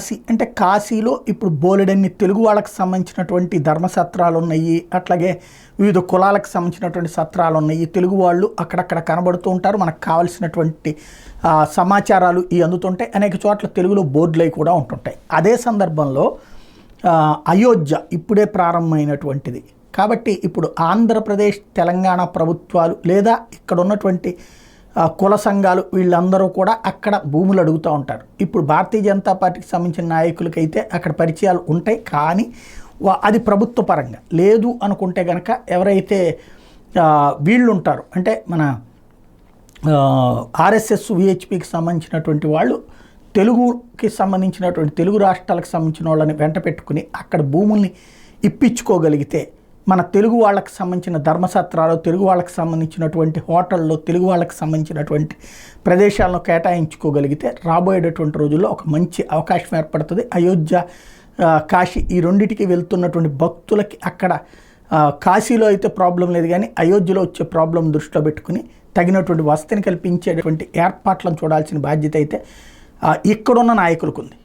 కాశీ అంటే కాశీలో ఇప్పుడు బోలెడన్ని తెలుగు వాళ్ళకి సంబంధించినటువంటి ధర్మసత్రాలు ఉన్నాయి, అట్లాగే వివిధ కులాలకు సంబంధించినటువంటి సత్రాలు ఉన్నాయి. తెలుగు వాళ్ళు అక్కడక్కడ కనబడుతూ ఉంటారు. మనకు కావాల్సినటువంటి సమాచారాలు అందుతుంటాయి. అనేక చోట్ల తెలుగులో బోర్డులు కూడా ఉంటుంటాయి. అదే సందర్భంలో అయోధ్య ఇప్పుడే ప్రారంభమైనటువంటిది కాబట్టి ఇప్పుడు ఆంధ్రప్రదేశ్ తెలంగాణ ప్రభుత్వాలు లేదా ఇక్కడ ఉన్నటువంటి కుల సంఘాలు వీళ్ళందరూ కూడా అక్కడ భూములు అడుగుతూ ఉంటారు. ఇప్పుడు భారతీయ జనతా పార్టీకి సంబంధించిన నాయకులకైతే అక్కడ పరిచయాలు ఉంటాయి, కానీ అది ప్రభుత్వ పరంగా లేదు అనుకుంటే కనుక ఎవరైతే వీళ్ళు ఉంటారో అంటే మన ఆర్ఎస్ఎస్ విహెచ్పికి సంబంధించినటువంటి వాళ్ళు తెలుగుకి సంబంధించినటువంటి తెలుగు రాష్ట్రాలకు సంబంధించిన వాళ్ళని వెంట పెట్టుకుని అక్కడ భూముల్ని ఇప్పించుకోగలిగితే మన తెలుగు వాళ్ళకి సంబంధించిన ధర్మసత్రాలు, తెలుగు వాళ్ళకి సంబంధించినటువంటి హోటళ్ళు, తెలుగు వాళ్ళకి సంబంధించినటువంటి ప్రదేశాలను కేటాయించుకోగలిగితే రాబోయేటటువంటి రోజుల్లో ఒక మంచి అవకాశం ఏర్పడుతుంది. అయోధ్య, కాశీ ఈ రెండింటికి వెళ్తున్నటువంటి భక్తులకి అక్కడ కాశీలో అయితే ప్రాబ్లం లేదు, కానీ అయోధ్యలో వచ్చే ప్రాబ్లం దృష్టిలో పెట్టుకుని తగినటువంటి వసతిని కల్పించేటువంటి ఏర్పాట్లను చూడాల్సిన బాధ్యత అయితే ఇక్కడున్న నాయకులకు ఉంది.